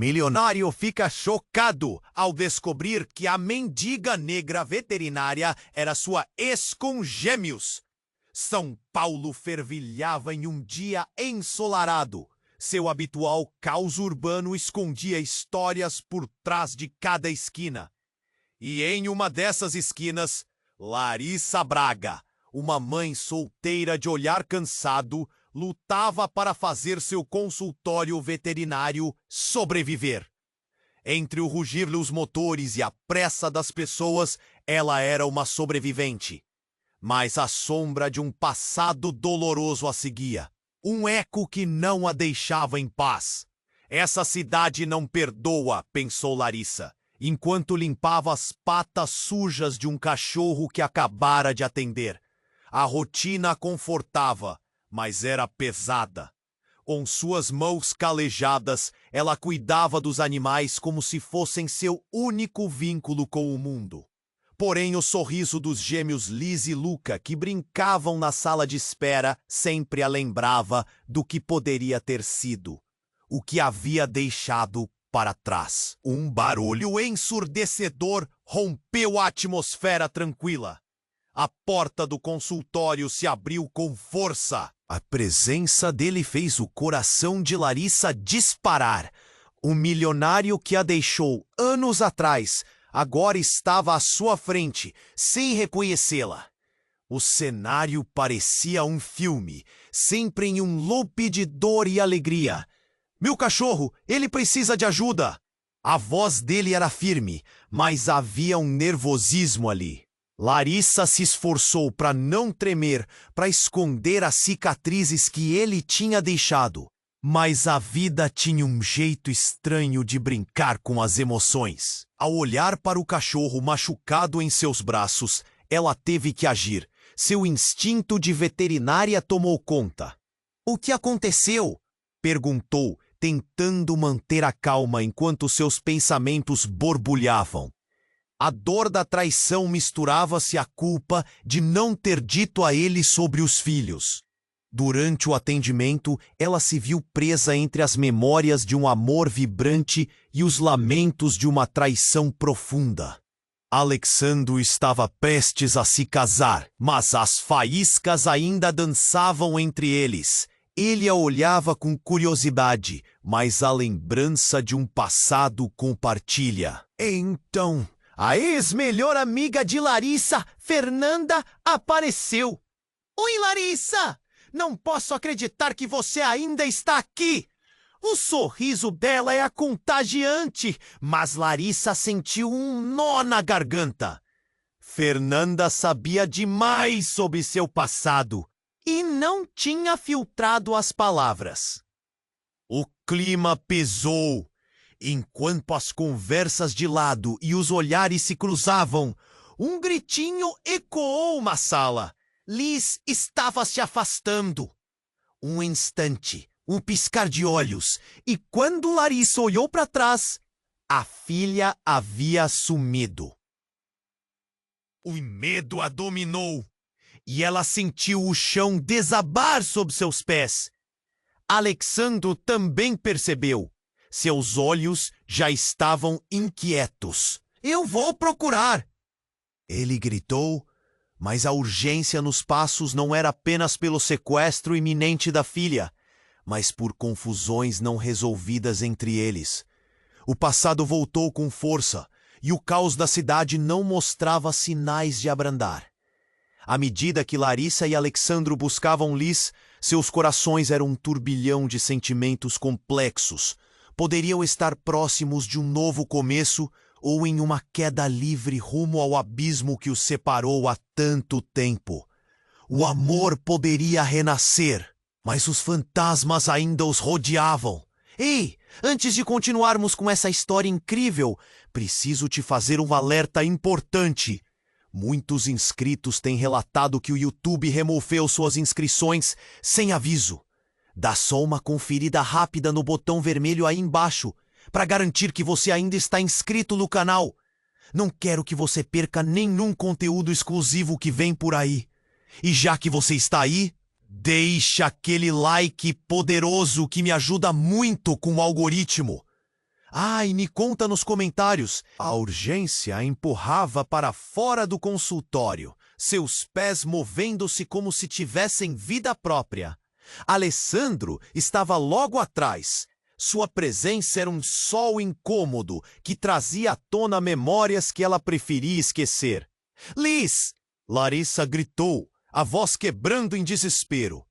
Milionário fica chocado ao descobrir que a mendiga negra veterinária era sua ex-congêmeos. São Paulo fervilhava em um dia ensolarado. Seu habitual caos urbano escondia histórias por trás de cada esquina. E em uma dessas esquinas, Larissa Braga, uma mãe solteira de olhar cansado, lutava para fazer seu consultório veterinário sobreviver. Entre o rugir dos motores e a pressa das pessoas, ela era uma sobrevivente. Mas a sombra de um passado doloroso a seguia. Um eco que não a deixava em paz. Essa cidade não perdoa, pensou Larissa, enquanto limpava as patas sujas de um cachorro que acabara de atender. A rotina a confortava, mas era pesada. Com suas mãos calejadas, ela cuidava dos animais como se fossem seu único vínculo com o mundo. Porém, o sorriso dos gêmeos Liz e Luca, que brincavam na sala de espera, sempre a lembrava do que poderia ter sido, o que havia deixado para trás. Um barulho ensurdecedor rompeu a atmosfera tranquila. A porta do consultório se abriu com força. A presença dele fez o coração de Larissa disparar. O milionário que a deixou anos atrás agora estava à sua frente, sem reconhecê-la. O cenário parecia um filme, sempre em um loop de dor e alegria. Meu cachorro, ele precisa de ajuda! A voz dele era firme, mas havia um nervosismo ali. Larissa se esforçou para não tremer, para esconder as cicatrizes que ele tinha deixado. Mas a vida tinha um jeito estranho de brincar com as emoções. Ao olhar para o cachorro machucado em seus braços, ela teve que agir. Seu instinto de veterinária tomou conta. "O que aconteceu?" perguntou, tentando manter a calma enquanto seus pensamentos borbulhavam. A dor da traição misturava-se à culpa de não ter dito a ele sobre os filhos. Durante o atendimento, ela se viu presa entre as memórias de um amor vibrante e os lamentos de uma traição profunda. Alexandro estava prestes a se casar, mas as faíscas ainda dançavam entre eles. Ele a olhava com curiosidade, mas a lembrança de um passado compartilha. Então, a ex-melhor amiga de Larissa, Fernanda, apareceu. "Oi, Larissa! Não posso acreditar que você ainda está aqui!" O sorriso dela é contagiante, mas Larissa sentiu um nó na garganta. Fernanda sabia demais sobre seu passado e não tinha filtrado as palavras. O clima pesou. Enquanto as conversas de lado e os olhares se cruzavam, um gritinho ecoou na sala. Liz estava se afastando. Um instante, um piscar de olhos, e quando Larissa olhou para trás, a filha havia sumido. O medo a dominou, e ela sentiu o chão desabar sob seus pés. Alexandro também percebeu. Seus olhos já estavam inquietos. "Eu vou procurar!" ele gritou. Mas a urgência nos passos não era apenas pelo sequestro iminente da filha, mas por confusões não resolvidas entre eles. O passado voltou com força, e o caos da cidade não mostrava sinais de abrandar. À medida que Larissa e Alexandro buscavam Liz, seus corações eram um turbilhão de sentimentos complexos. Poderiam estar próximos de um novo começo, ou em uma queda livre rumo ao abismo que os separou há tanto tempo. O amor poderia renascer, mas os fantasmas ainda os rodeavam. Ei, antes de continuarmos com essa história incrível, preciso te fazer um alerta importante. Muitos inscritos têm relatado que o YouTube removeu suas inscrições sem aviso. Dá só uma conferida rápida no botão vermelho aí embaixo, para garantir que você ainda está inscrito no canal. Não quero que você perca nenhum conteúdo exclusivo que vem por aí. E já que você está aí, deixa aquele like poderoso que me ajuda muito com o algoritmo. Ai, me conta nos comentários. A urgência a empurrava para fora do consultório, seus pés movendo-se como se tivessem vida própria. Alessandro estava logo atrás. Sua presença era um sol incômodo que trazia à tona memórias que ela preferia esquecer. Liz! Larissa gritou, a voz quebrando em desespero.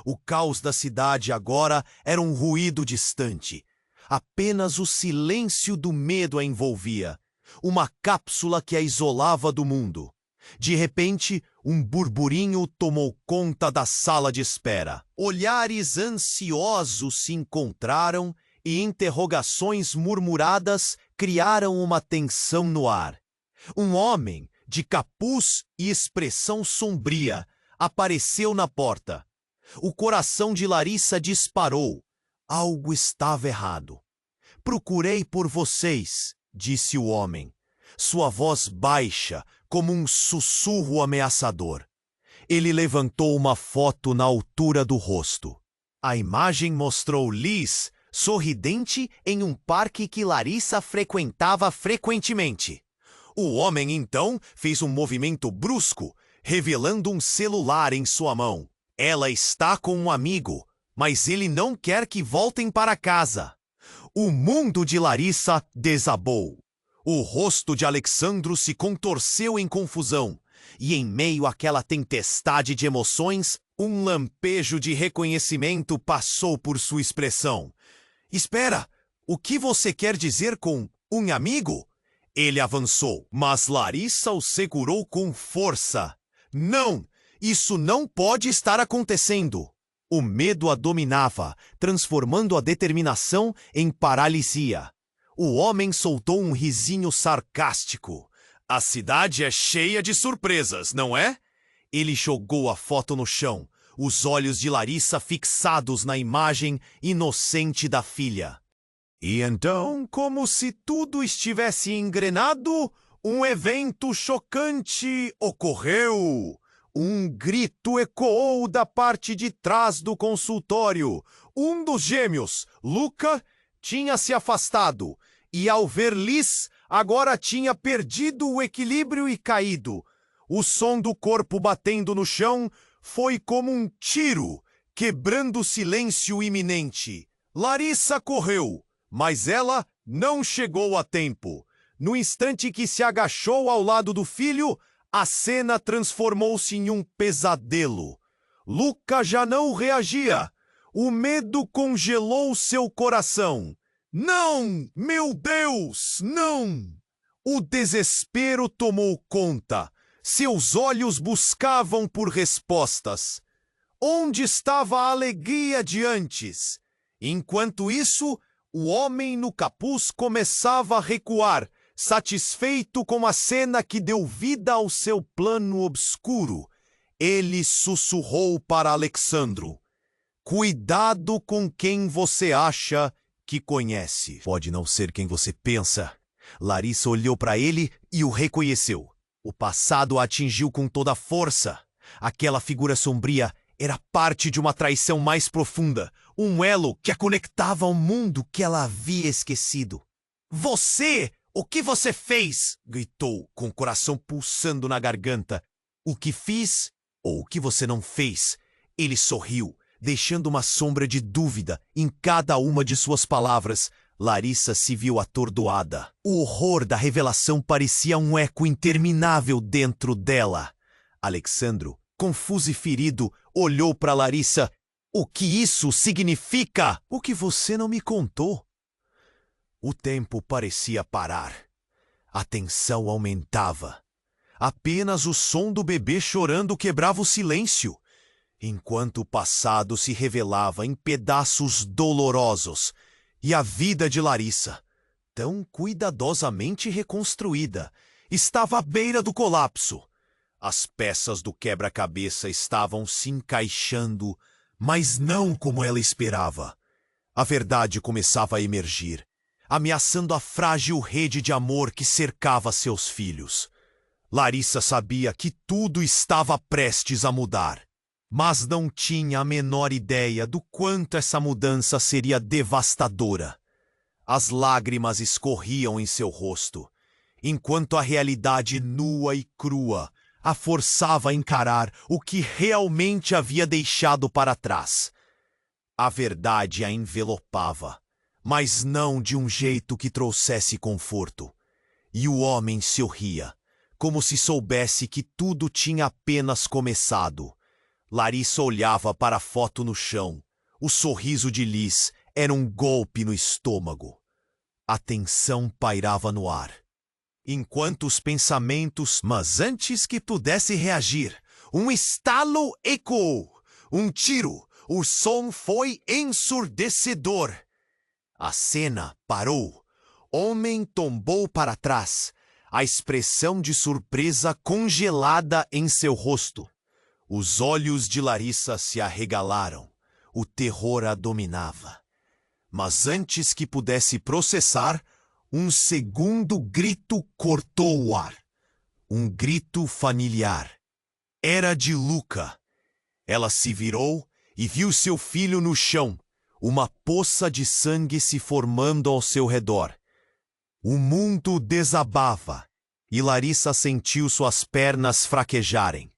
O caos da cidade agora era um ruído distante. Apenas o silêncio do medo a envolvia, uma cápsula que a isolava do mundo. De repente, um burburinho tomou conta da sala de espera. Olhares ansiosos se encontraram e interrogações murmuradas criaram uma tensão no ar. Um homem, de capuz e expressão sombria, apareceu na porta. O coração de Larissa disparou. Algo estava errado. Procurei por vocês, disse o homem, sua voz baixa, como um sussurro ameaçador. Ele levantou uma foto na altura do rosto. A imagem mostrou Liz, sorridente, em um parque que Larissa frequentava frequentemente. O homem, então, fez um movimento brusco, revelando um celular em sua mão. Ela está com um amigo, mas ele não quer que voltem para casa. O mundo de Larissa desabou. O rosto de Alexandro se contorceu em confusão, e em meio àquela tempestade de emoções, um lampejo de reconhecimento passou por sua expressão. Espera, o que você quer dizer com um amigo? Ele avançou, mas Larissa o segurou com força. Não, isso não pode estar acontecendo. O medo a dominava, transformando a determinação em paralisia. O homem soltou um risinho sarcástico. A cidade é cheia de surpresas, não é? Ele jogou a foto no chão, os olhos de Larissa fixados na imagem inocente da filha. E então, como se tudo estivesse engrenado, um evento chocante ocorreu. Um grito ecoou da parte de trás do consultório. Um dos gêmeos, Luca, tinha se afastado, e ao ver Liz, agora tinha perdido o equilíbrio e caído. O som do corpo batendo no chão foi como um tiro, quebrando o silêncio iminente. Larissa correu, mas ela não chegou a tempo. No instante que se agachou ao lado do filho, a cena transformou-se em um pesadelo. Luca já não reagia. O medo congelou seu coração. Não! Meu Deus! Não! O desespero tomou conta. Seus olhos buscavam por respostas. Onde estava a alegria de antes? Enquanto isso, o homem no capuz começava a recuar, satisfeito com a cena que deu vida ao seu plano obscuro. Ele sussurrou para Alexandro: cuidado com quem você acha que conhece. Pode não ser quem você pensa. Larissa olhou para ele e o reconheceu. O passado a atingiu com toda a força. Aquela figura sombria era parte de uma traição mais profunda, um elo que a conectava ao mundo que ela havia esquecido. Você! O que você fez? Gritou, com o coração pulsando na garganta. O que fiz ou o que você não fez? Ele sorriu, deixando uma sombra de dúvida em cada uma de suas palavras. Larissa se viu atordoada. O horror da revelação parecia um eco interminável dentro dela. Alexandro, confuso e ferido, olhou para Larissa. O que isso significa? O que você não me contou? O tempo parecia parar. A tensão aumentava. Apenas o som do bebê chorando quebrava o silêncio, enquanto o passado se revelava em pedaços dolorosos. E a vida de Larissa, tão cuidadosamente reconstruída, estava à beira do colapso. As peças do quebra-cabeça estavam se encaixando, mas não como ela esperava. A verdade começava a emergir, ameaçando a frágil rede de amor que cercava seus filhos. Larissa sabia que tudo estava prestes a mudar, mas não tinha a menor ideia do quanto essa mudança seria devastadora. As lágrimas escorriam em seu rosto, enquanto a realidade nua e crua a forçava a encarar o que realmente havia deixado para trás. A verdade a envelopava, mas não de um jeito que trouxesse conforto. E o homem sorria, como se soubesse que tudo tinha apenas começado. Larissa olhava para a foto no chão. O sorriso de Liz era um golpe no estômago. A tensão pairava no ar. Enquanto os pensamentos, mas antes que pudesse reagir, um estalo ecoou. Um tiro. O som foi ensurdecedor. A cena parou. Homem tombou para trás, a expressão de surpresa congelada em seu rosto. Os olhos de Larissa se arregalaram. O terror a dominava. Mas antes que pudesse processar, um segundo grito cortou o ar. Um grito familiar. Era de Luca. Ela se virou e viu seu filho no chão, uma poça de sangue se formando ao seu redor. O mundo desabava e Larissa sentiu suas pernas fraquejarem.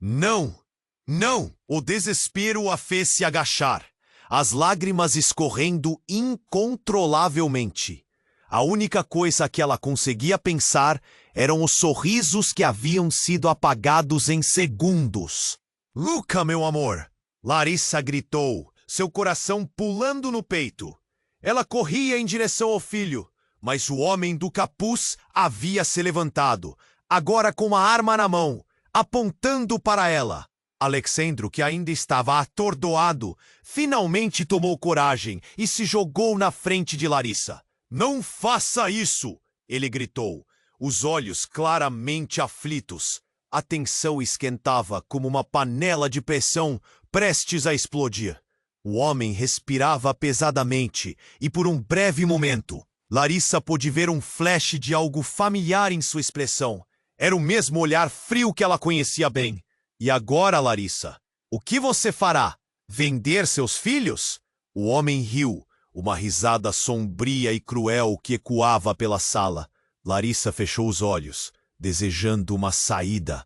Não! Não! O desespero a fez se agachar, as lágrimas escorrendo incontrolavelmente. A única coisa que ela conseguia pensar eram os sorrisos que haviam sido apagados em segundos. Luca, meu amor! Larissa gritou, seu coração pulando no peito. Ela corria em direção ao filho, mas o homem do capuz havia se levantado, agora com uma arma na mão, apontando para ela. Alexandro, que ainda estava atordoado, finalmente tomou coragem e se jogou na frente de Larissa. Não faça isso! Ele gritou, os olhos claramente aflitos. A tensão esquentava como uma panela de pressão prestes a explodir. O homem respirava pesadamente e, por um breve momento, Larissa pôde ver um flash de algo familiar em sua expressão. Era o mesmo olhar frio que ela conhecia bem. E agora, Larissa, o que você fará? Vender seus filhos? O homem riu, uma risada sombria e cruel que ecoava pela sala. Larissa fechou os olhos, desejando uma saída.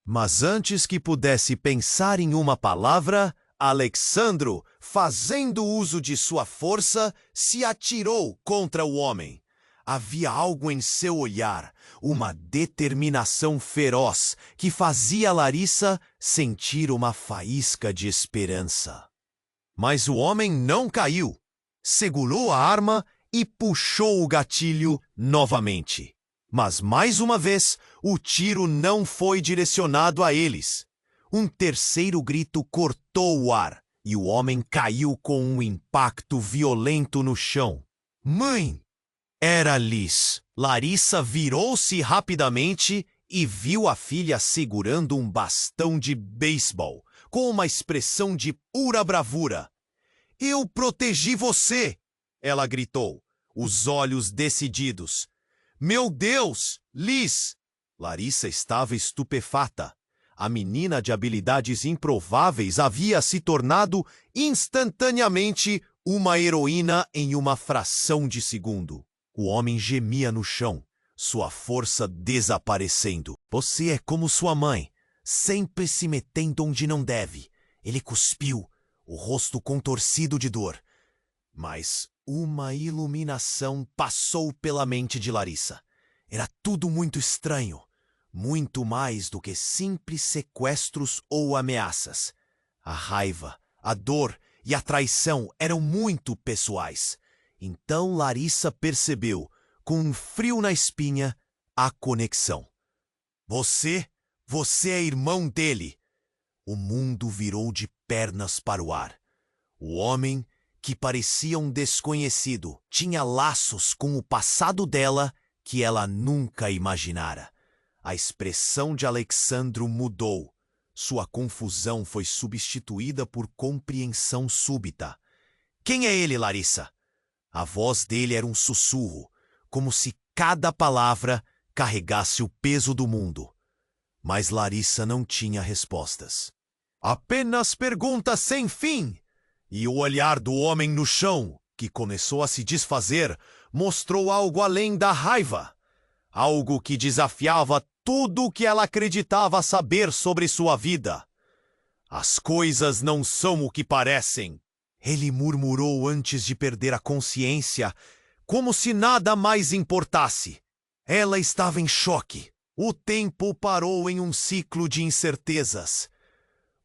Mas antes que pudesse pensar em uma palavra, Alexandro, fazendo uso de sua força, se atirou contra o homem. Havia algo em seu olhar, uma determinação feroz que fazia Larissa sentir uma faísca de esperança. Mas o homem não caiu. Segurou a arma e puxou o gatilho novamente. Mas mais uma vez, o tiro não foi direcionado a eles. Um terceiro grito cortou o ar e o homem caiu com um impacto violento no chão. Mãe! Era Liz. Larissa virou-se rapidamente e viu a filha segurando um bastão de beisebol, com uma expressão de pura bravura. Eu protegi você! Ela gritou, os olhos decididos. Meu Deus! Liz! Larissa estava estupefata. A menina de habilidades improváveis havia se tornado instantaneamente uma heroína em uma fração de segundo. O homem gemia no chão, sua força desaparecendo. Você é como sua mãe, sempre se metendo onde não deve. Ele cuspiu, o rosto contorcido de dor. Mas uma iluminação passou pela mente de Larissa. Era tudo muito estranho, muito mais do que simples sequestros ou ameaças. A raiva, a dor e a traição eram muito pessoais. Então Larissa percebeu, com um frio na espinha, a conexão. Você é irmão dele. O mundo virou de pernas para o ar. O homem, que parecia um desconhecido, tinha laços com o passado dela que ela nunca imaginara. A expressão de Alexandro mudou. Sua confusão foi substituída por compreensão súbita. Quem é ele, Larissa? A voz dele era um sussurro, como se cada palavra carregasse o peso do mundo. Mas Larissa não tinha respostas. Apenas perguntas sem fim! E o olhar do homem no chão que começou a se desfazer, mostrou algo além da raiva. Algo que desafiava tudo o que ela acreditava saber sobre sua vida. As coisas não são o que parecem, ele murmurou antes de perder a consciência, como se nada mais importasse. Ela estava em choque. O tempo parou em um ciclo de incertezas.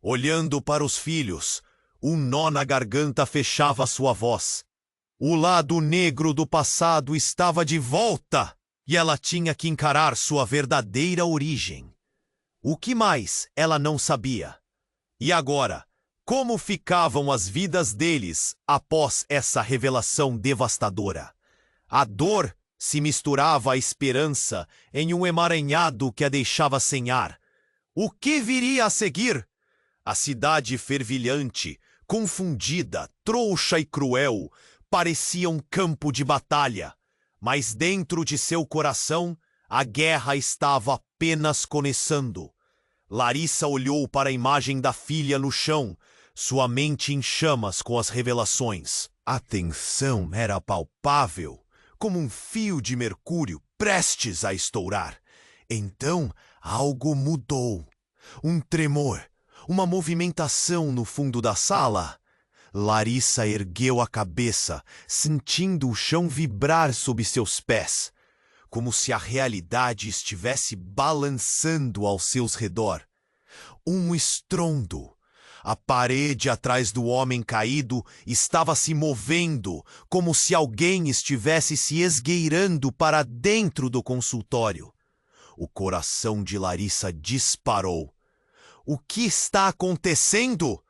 Olhando para os filhos, um nó na garganta fechava sua voz. O lado negro do passado estava de volta e ela tinha que encarar sua verdadeira origem. O que mais ela não sabia? E agora, como ficavam as vidas deles após essa revelação devastadora? A dor se misturava à esperança em um emaranhado que a deixava sem ar. O que viria a seguir? A cidade fervilhante, confundida, trouxa e cruel, parecia um campo de batalha, mas dentro de seu coração a guerra estava apenas começando. Larissa olhou para a imagem da filha no chão, sua mente em chamas com as revelações. A tensão era palpável, como um fio de mercúrio prestes a estourar. Então algo mudou. Um tremor, uma movimentação no fundo da sala. Larissa ergueu a cabeça, sentindo o chão vibrar sob seus pés, como se a realidade estivesse balançando ao seu redor. Um estrondo. A parede atrás do homem caído estava se movendo, como se alguém estivesse se esgueirando para dentro do consultório. O coração de Larissa disparou. O que está acontecendo?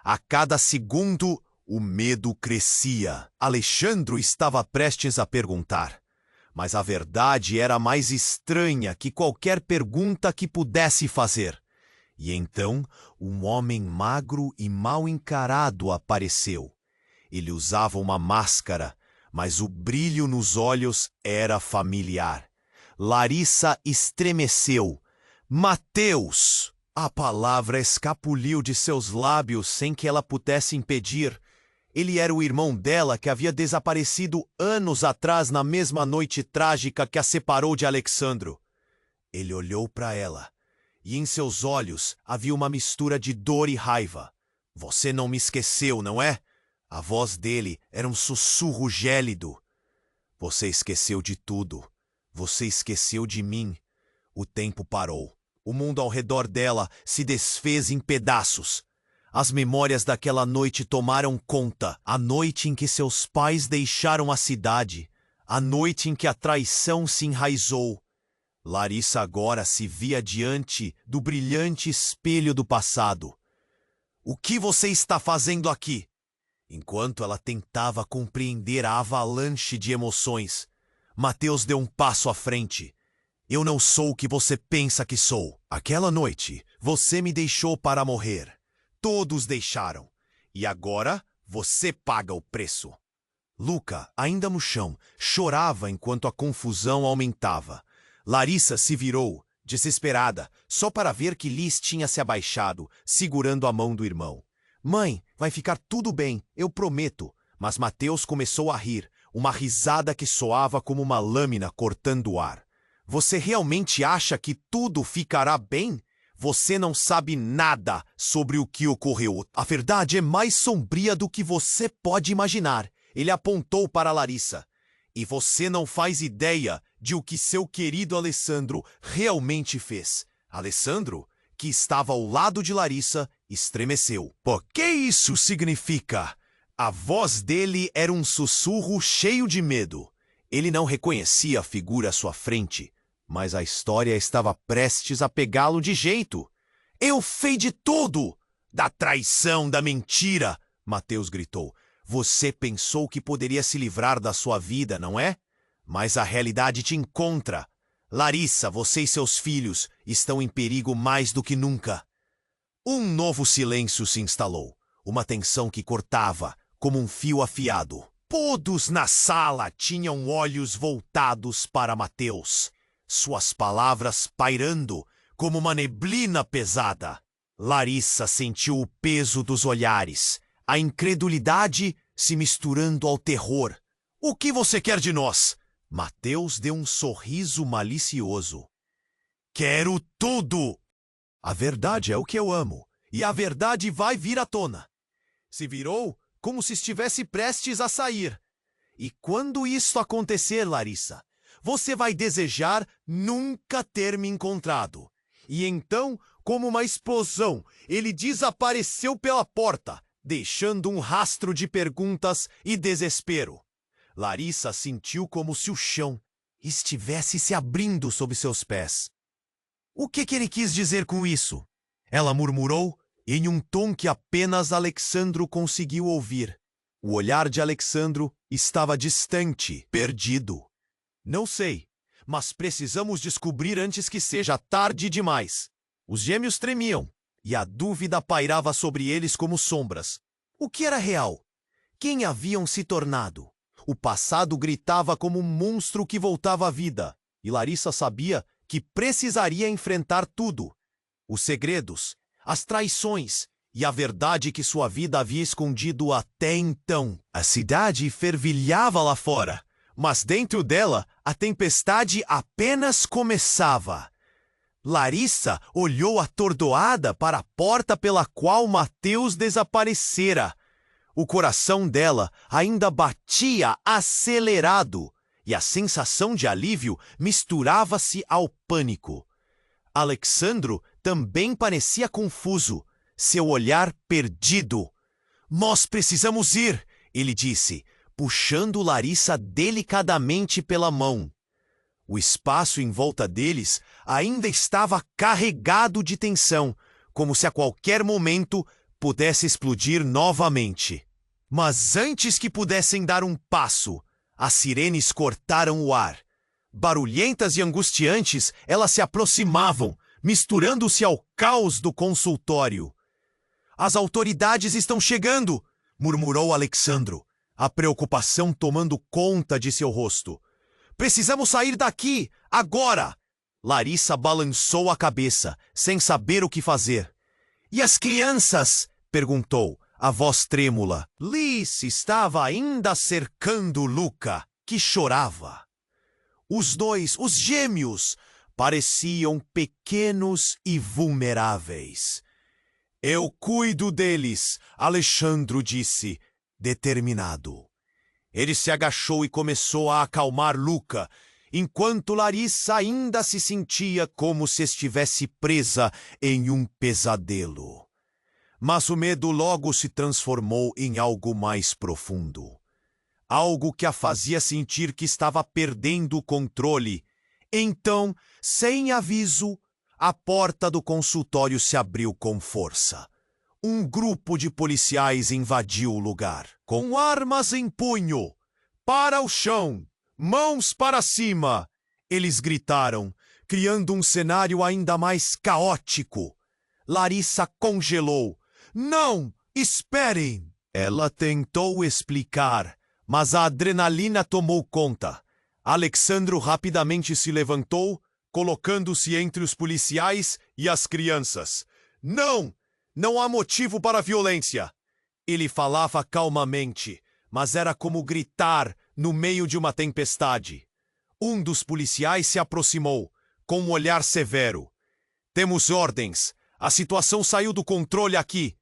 A cada segundo, o medo crescia. Alexandro estava prestes a perguntar, mas a verdade era mais estranha que qualquer pergunta que pudesse fazer. E então, um homem magro e mal encarado apareceu. Ele usava uma máscara, mas o brilho nos olhos era familiar. Larissa estremeceu. Mateus! A palavra escapuliu de seus lábios sem que ela pudesse impedir. Ele era o irmão dela que havia desaparecido anos atrás na mesma noite trágica que a separou de Alexandro. Ele olhou para ela. E em seus olhos havia uma mistura de dor e raiva. Você não me esqueceu, não é? A voz dele era um sussurro gélido. Você esqueceu de tudo. Você esqueceu de mim. O tempo parou. O mundo ao redor dela se desfez em pedaços. As memórias daquela noite tomaram conta. A noite em que seus pais deixaram a cidade. A noite em que a traição se enraizou. Larissa agora se via diante do brilhante espelho do passado. O que você está fazendo aqui? Enquanto ela tentava compreender a avalanche de emoções, Mateus deu um passo à frente. Eu não sou o que você pensa que sou. Aquela noite, você me deixou para morrer. Todos deixaram. E agora, você paga o preço. Luca, ainda no chão, chorava enquanto a confusão aumentava. Larissa se virou, desesperada, só para ver que Liz tinha se abaixado, segurando a mão do irmão. Mãe, vai ficar tudo bem, eu prometo. Mas Mateus começou a rir, uma risada que soava como uma lâmina cortando o ar. Você realmente acha que tudo ficará bem? Você não sabe nada sobre o que ocorreu. A verdade é mais sombria do que você pode imaginar. Ele apontou para Larissa. E você não faz ideia de o que seu querido Alessandro realmente fez. Alessandro, que estava ao lado de Larissa, estremeceu. O que isso significa? A voz dele era um sussurro cheio de medo. Ele não reconhecia a figura à sua frente, mas a história estava prestes a pegá-lo de jeito. Eu fei de tudo! Da traição, da mentira! Mateus gritou. Você pensou que poderia se livrar da sua vida, não é? Mas a realidade te encontra. Larissa, você e seus filhos estão em perigo mais do que nunca. Um novo silêncio se instalou. Uma tensão que cortava, como um fio afiado. Todos na sala tinham olhos voltados para Mateus. Suas palavras pairando como uma neblina pesada. Larissa sentiu o peso dos olhares. A incredulidade se misturando ao terror. O que você quer de nós? Mateus deu um sorriso malicioso. Quero tudo! A verdade é o que eu amo, e a verdade vai vir à tona. Se virou como se estivesse prestes a sair. E quando isso acontecer, Larissa, você vai desejar nunca ter me encontrado. E então, como uma explosão, ele desapareceu pela porta, deixando um rastro de perguntas e desespero. Larissa sentiu como se o chão estivesse se abrindo sob seus pés. O que ele quis dizer com isso? Ela murmurou em um tom que apenas Alexandro conseguiu ouvir. O olhar de Alexandro estava distante, perdido. Não sei, mas precisamos descobrir antes que seja tarde demais. Os gêmeos tremiam, e a dúvida pairava sobre eles como sombras. O que era real? Quem haviam se tornado? O passado gritava como um monstro que voltava à vida, e Larissa sabia que precisaria enfrentar tudo. Os segredos, as traições e a verdade que sua vida havia escondido até então. A cidade fervilhava lá fora, mas dentro dela a tempestade apenas começava. Larissa olhou atordoada para a porta pela qual Mateus desaparecera. O coração dela ainda batia acelerado, e a sensação de alívio misturava-se ao pânico. Alexandro também parecia confuso, seu olhar perdido. Nós precisamos ir, ele disse, puxando Larissa delicadamente pela mão. O espaço em volta deles ainda estava carregado de tensão, como se a qualquer momento pudesse explodir novamente. Mas antes que pudessem dar um passo, as sirenes cortaram o ar. Barulhentas e angustiantes, elas se aproximavam, misturando-se ao caos do consultório. As autoridades estão chegando, murmurou Alexandro, a preocupação tomando conta de seu rosto. Precisamos sair daqui, agora! Larissa balançou a cabeça, sem saber o que fazer. E as crianças? Perguntou, a voz trêmula. Liz estava ainda cercando Luca, que chorava. Os dois, os gêmeos, pareciam pequenos e vulneráveis. Eu cuido deles, Alexandro disse, determinado. Ele se agachou e começou a acalmar Luca, enquanto Larissa ainda se sentia como se estivesse presa em um pesadelo. Mas o medo logo se transformou em algo mais profundo. Algo que a fazia sentir que estava perdendo o controle. Então, sem aviso, a porta do consultório se abriu com força. Um grupo de policiais invadiu o lugar, com armas em punho. Para o chão! Mãos para cima! Eles gritaram, criando um cenário ainda mais caótico. Larissa congelou. Não! Esperem! Ela tentou explicar, mas a adrenalina tomou conta. Alexandro rapidamente se levantou, colocando-se entre os policiais e as crianças. Não! Não há motivo para a violência! Ele falava calmamente, mas era como gritar no meio de uma tempestade. Um dos policiais se aproximou, com um olhar severo. Temos ordens. A situação saiu do controle aqui.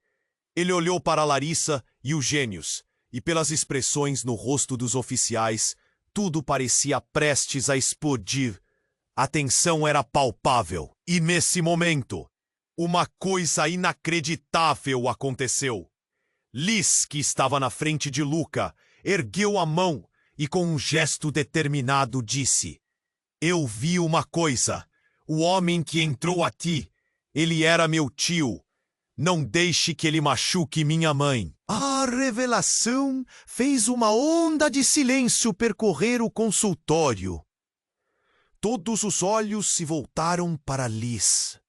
Ele olhou para Larissa e os gênios, e pelas expressões no rosto dos oficiais, tudo parecia prestes a explodir. A tensão era palpável, e nesse momento, uma coisa inacreditável aconteceu. Liz, que estava na frente de Luca, ergueu a mão e com um gesto determinado disse: Eu vi uma coisa. O homem que entrou aqui, ele era meu tio. Não deixe que ele machuque minha mãe. A revelação fez uma onda de silêncio percorrer o consultório. Todos os olhos se voltaram para Liz.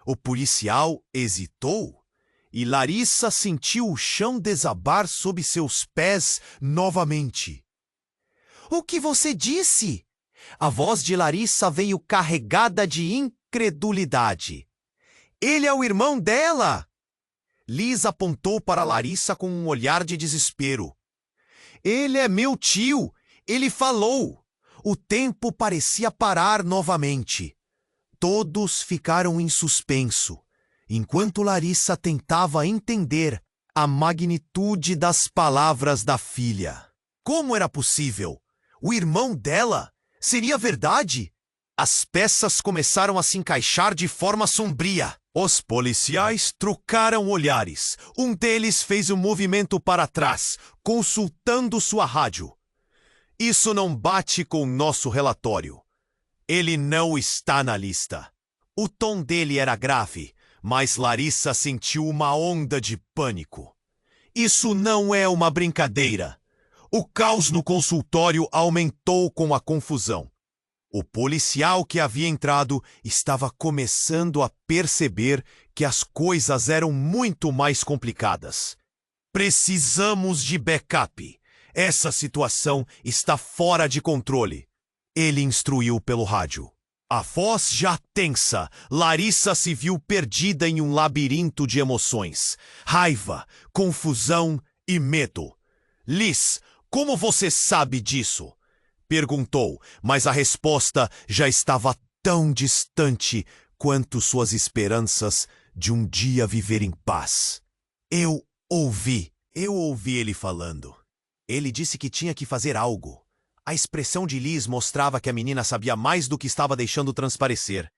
O policial hesitou e Larissa sentiu o chão desabar sob seus pés novamente. O que você disse? A voz de Larissa veio carregada de incredulidade. Ele é o irmão dela! Liz apontou para Larissa com um olhar de desespero. Ele é meu tio. Ele falou. O tempo parecia parar novamente. Todos ficaram em suspenso, enquanto Larissa tentava entender a magnitude das palavras da filha. Como era possível? O irmão dela? Seria verdade? As peças começaram a se encaixar de forma sombria. Os policiais trocaram olhares. Um deles fez um movimento para trás, consultando sua rádio. Isso não bate com nosso relatório. Ele não está na lista. O tom dele era grave, mas Larissa sentiu uma onda de pânico. Isso não é uma brincadeira. O caos no consultório aumentou com a confusão. O policial que havia entrado estava começando a perceber que as coisas eram muito mais complicadas. Precisamos de backup. Essa situação está fora de controle. Ele instruiu pelo rádio. A voz já tensa, Larissa se viu perdida em um labirinto de emoções. Raiva, confusão e medo. Liz, como você sabe disso? Perguntou, mas a resposta já estava tão distante quanto suas esperanças de um dia viver em paz. Eu ouvi ele falando. Ele disse que tinha que fazer algo. A expressão de Liz mostrava que a menina sabia mais do que estava deixando transparecer.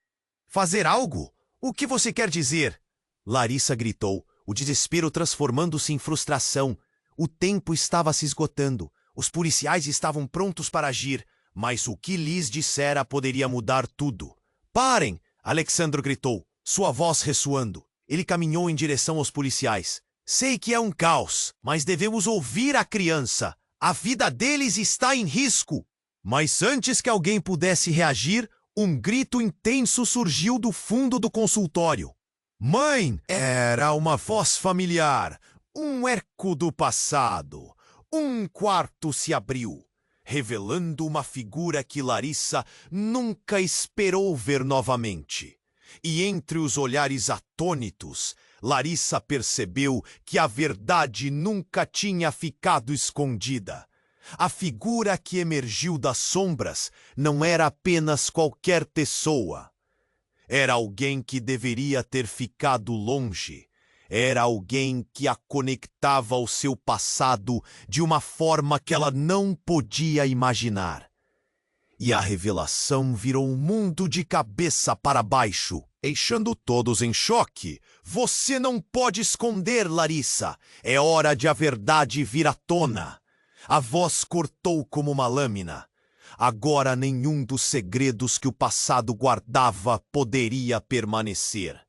Fazer algo? O que você quer dizer? Larissa gritou, o desespero transformando-se em frustração. O tempo estava se esgotando. Os policiais estavam prontos para agir, mas o que Liz dissera poderia mudar tudo. Parem! Alexandro gritou, sua voz ressoando. Ele caminhou em direção aos policiais. Sei que é um caos, mas devemos ouvir a criança. A vida deles está em risco. Mas antes que alguém pudesse reagir, um grito intenso surgiu do fundo do consultório. Mãe! Era uma voz familiar, um eco do passado. Um quarto se abriu, revelando uma figura que Larissa nunca esperou ver novamente. E entre os olhares atônitos, Larissa percebeu que a verdade nunca tinha ficado escondida. A figura que emergiu das sombras não era apenas qualquer pessoa. Era alguém que deveria ter ficado longe. Era alguém que a conectava ao seu passado de uma forma que ela não podia imaginar. E a revelação virou o mundo de cabeça para baixo, deixando todos em choque. Você não pode esconder, Larissa. É hora de a verdade vir à tona. A voz cortou como uma lâmina. Agora nenhum dos segredos que o passado guardava poderia permanecer.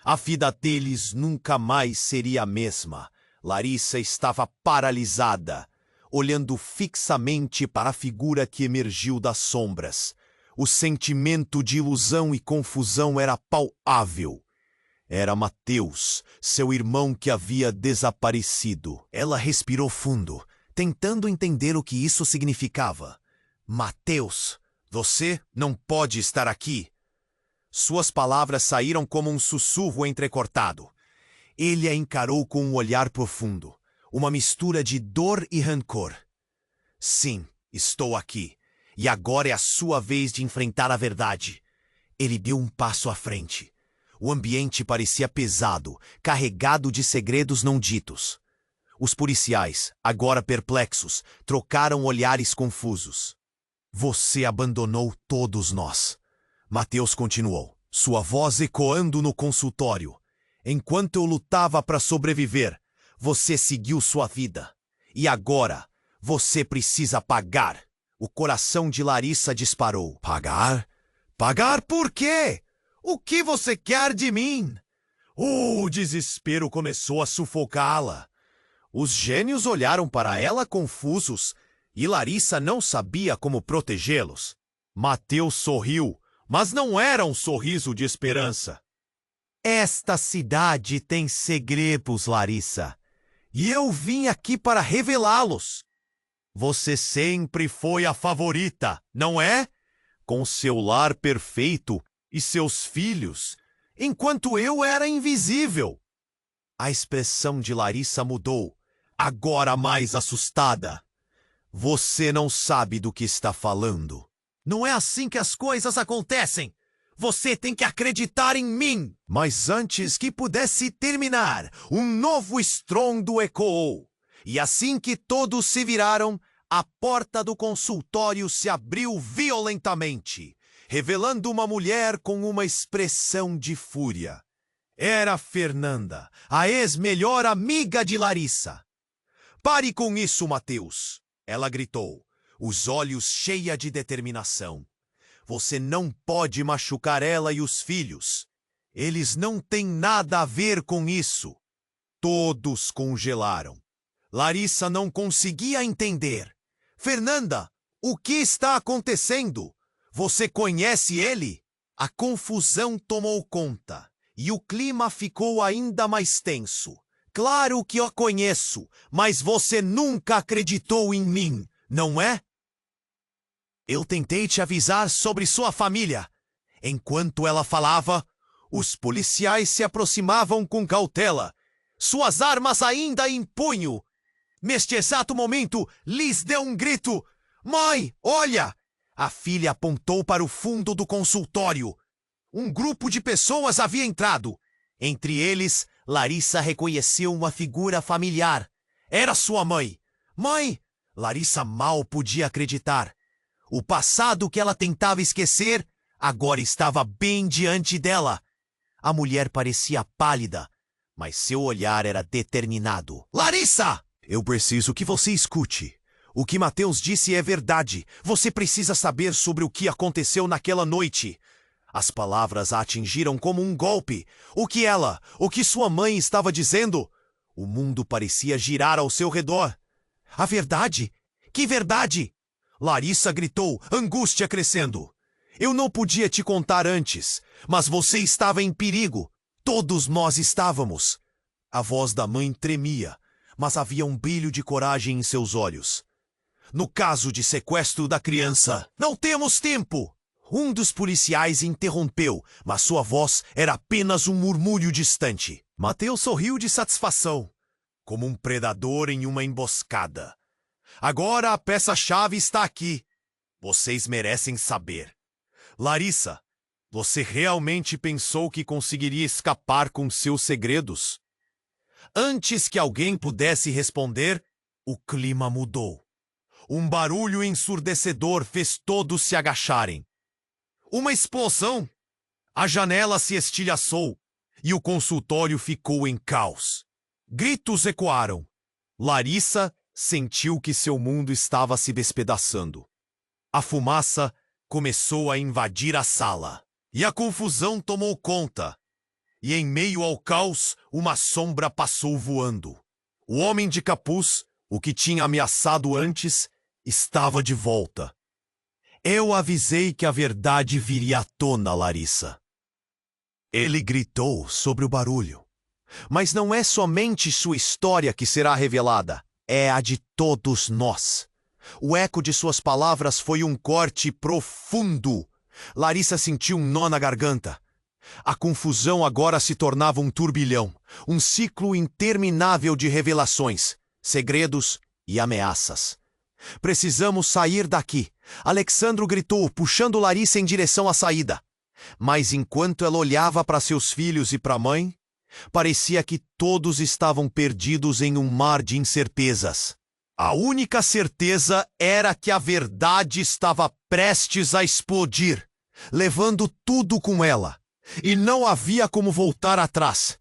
A vida deles nunca mais seria a mesma. Larissa estava paralisada, olhando fixamente para a figura que emergiu das sombras. O sentimento de ilusão e confusão era palpável. Era Mateus, seu irmão que havia desaparecido. Ela respirou fundo, tentando entender o que isso significava. Mateus, você não pode estar aqui. Suas palavras saíram como um sussurro entrecortado. Ele a encarou com um olhar profundo, uma mistura de dor e rancor. Sim, estou aqui, e agora é a sua vez de enfrentar a verdade. Ele deu um passo à frente. O ambiente parecia pesado, carregado de segredos não ditos. Os policiais, agora perplexos, trocaram olhares confusos. Você abandonou todos nós. Mateus continuou, sua voz ecoando no consultório. Enquanto eu lutava para sobreviver, você seguiu sua vida. E agora, você precisa pagar. O coração de Larissa disparou. Pagar? Pagar por quê? O que você quer de mim? O desespero começou a sufocá-la. Os gênios olharam para ela confusos e Larissa não sabia como protegê-los. Mateus sorriu, mas não era um sorriso de esperança. Esta cidade tem segredos, Larissa, e eu vim aqui para revelá-los. Você sempre foi a favorita, não é? Com seu lar perfeito e seus filhos, enquanto eu era invisível. A expressão de Larissa mudou, agora mais assustada. Você não sabe do que está falando. Não é assim que as coisas acontecem. Você tem que acreditar em mim. Mas antes que pudesse terminar, um novo estrondo ecoou. E assim que todos se viraram, a porta do consultório se abriu violentamente, revelando uma mulher com uma expressão de fúria. Era Fernanda, a ex-melhor amiga de Larissa. Pare com isso, Mateus, ela gritou, os olhos cheios de determinação. Você não pode machucar ela e os filhos. Eles não têm nada a ver com isso. Todos congelaram. Larissa não conseguia entender. Fernanda, o que está acontecendo? Você conhece ele? A confusão tomou conta e o clima ficou ainda mais tenso. Claro que eu conheço, mas você nunca acreditou em mim, não é? Eu tentei te avisar sobre sua família. Enquanto ela falava, os policiais se aproximavam com cautela, suas armas ainda em punho. Neste exato momento, Liz deu um grito. Mãe, olha! A filha apontou para o fundo do consultório. Um grupo de pessoas havia entrado. Entre eles, Larissa reconheceu uma figura familiar. Era sua mãe. Mãe! Larissa mal podia acreditar. O passado que ela tentava esquecer, agora estava bem diante dela. A mulher parecia pálida, mas seu olhar era determinado. Larissa! Eu preciso que você escute. O que Mateus disse é verdade. Você precisa saber sobre o que aconteceu naquela noite. As palavras a atingiram como um golpe. O que sua mãe estava dizendo? O mundo parecia girar ao seu redor. A verdade? Que verdade? Larissa gritou, angústia crescendo. Eu não podia te contar antes, mas você estava em perigo. Todos nós estávamos. A voz da mãe tremia, mas havia um brilho de coragem em seus olhos. No caso de sequestro da criança, não temos tempo! Um dos policiais interrompeu, mas sua voz era apenas um murmúrio distante. Mateus sorriu de satisfação, como um predador em uma emboscada. Agora a peça-chave está aqui. Vocês merecem saber. Larissa, você realmente pensou que conseguiria escapar com seus segredos? Antes que alguém pudesse responder, o clima mudou. Um barulho ensurdecedor fez todos se agacharem. Uma explosão! A janela se estilhaçou e o consultório ficou em caos. Gritos ecoaram. Larissa sentiu que seu mundo estava se despedaçando. A fumaça começou a invadir a sala e a confusão tomou conta. E em meio ao caos, uma sombra passou voando. O homem de capuz, o que tinha ameaçado antes, estava de volta. Eu avisei que a verdade viria à tona, Larissa. Ele gritou sobre o barulho. Mas não é somente sua história que será revelada, é a de todos nós. O eco de suas palavras foi um corte profundo. Larissa sentiu um nó na garganta. A confusão agora se tornava um turbilhão, um ciclo interminável de revelações, segredos e ameaças. Precisamos sair daqui. Alexandro gritou, puxando Larissa em direção à saída. Mas enquanto ela olhava para seus filhos e para a mãe, parecia que todos estavam perdidos em um mar de incertezas. A única certeza era que a verdade estava prestes a explodir, levando tudo com ela. E não havia como voltar atrás.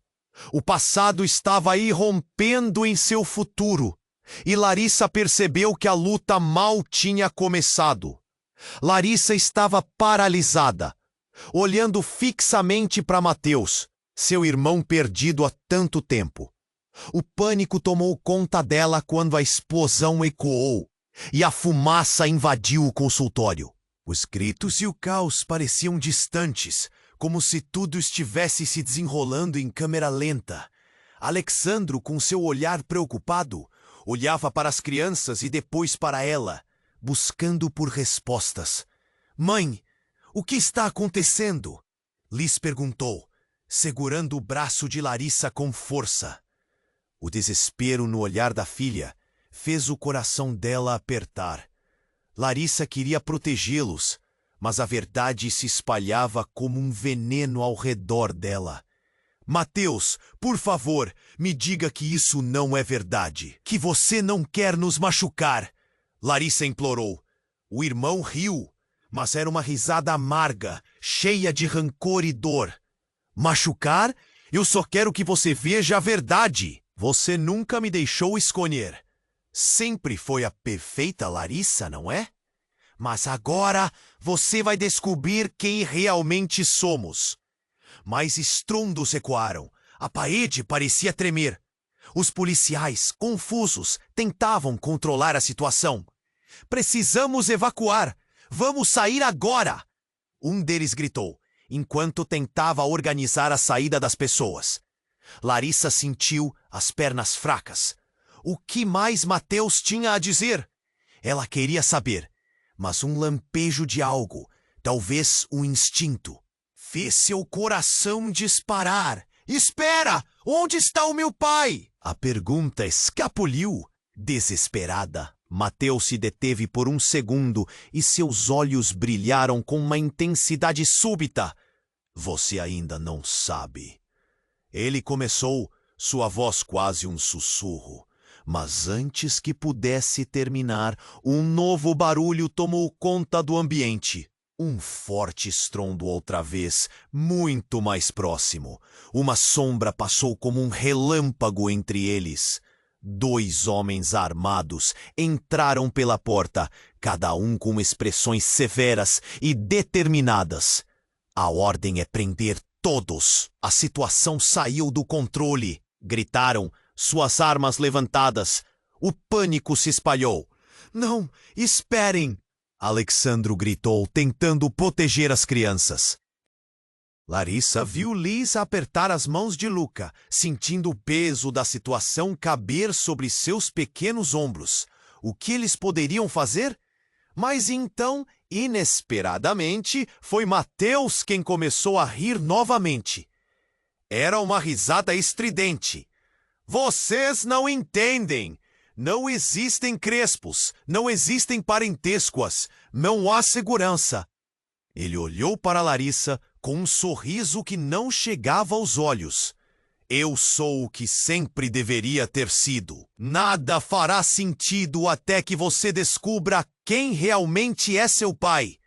O passado estava irrompendo em seu futuro. E Larissa percebeu que a luta mal tinha começado. Larissa estava paralisada, olhando fixamente para Mateus, seu irmão perdido há tanto tempo. O pânico tomou conta dela quando a explosão ecoou e a fumaça invadiu o consultório. Os gritos e o caos pareciam distantes, como se tudo estivesse se desenrolando em câmera lenta. Alexandro, com seu olhar preocupado, olhava para as crianças e depois para ela, buscando por respostas. Mãe, o que está acontecendo? Liz perguntou, segurando o braço de Larissa com força. O desespero no olhar da filha fez o coração dela apertar. Larissa queria protegê-los, mas a verdade se espalhava como um veneno ao redor dela. Mateus, por favor, me diga que isso não é verdade, que você não quer nos machucar. Larissa implorou. O irmão riu, mas era uma risada amarga, cheia de rancor e dor. Machucar? Eu só quero que você veja a verdade. Você nunca me deixou escolher. Sempre foi a perfeita Larissa, não é? Mas agora você vai descobrir quem realmente somos. Mais estrondos ecoaram. A parede parecia tremer. Os policiais, confusos, tentavam controlar a situação. Precisamos evacuar. Vamos sair agora! Um deles gritou, enquanto tentava organizar a saída das pessoas. Larissa sentiu as pernas fracas. O que mais Mateus tinha a dizer? Ela queria saber, mas um lampejo de algo, talvez um instinto, fez seu coração disparar. Espera! Onde está o meu pai? A pergunta escapuliu. Desesperada, Mateus se deteve por um segundo e seus olhos brilharam com uma intensidade súbita. Você ainda não sabe. Ele começou, sua voz quase um sussurro. Mas antes que pudesse terminar, um novo barulho tomou conta do ambiente. Um forte estrondo outra vez, muito mais próximo. Uma sombra passou como um relâmpago entre eles. 2 homens armados entraram pela porta, cada um com expressões severas e determinadas. A ordem é prender todos. A situação saiu do controle. Gritaram, suas armas levantadas. O pânico se espalhou. Não, esperem! Alexandro gritou, tentando proteger as crianças. Larissa viu Liz apertar as mãos de Luca, sentindo o peso da situação caber sobre seus pequenos ombros. O que eles poderiam fazer? Mas então, inesperadamente, foi Mateus quem começou a rir novamente. Era uma risada estridente. Vocês não entendem! Não existem crespos, não existem parentescos, não há segurança. Ele olhou para Larissa com um sorriso que não chegava aos olhos. Eu sou o que sempre deveria ter sido. Nada fará sentido até que você descubra quem realmente é seu pai.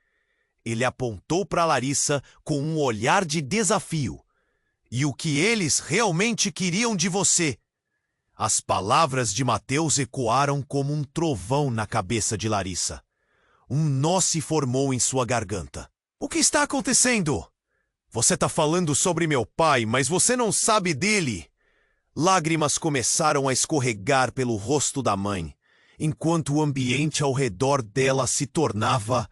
Ele apontou para Larissa com um olhar de desafio. E o que eles realmente queriam de você? As palavras de Mateus ecoaram como um trovão na cabeça de Larissa. Um nó se formou em sua garganta. O que está acontecendo? Você está falando sobre meu pai, mas você não sabe dele. Lágrimas começaram a escorregar pelo rosto da mãe, enquanto o ambiente ao redor dela se tornava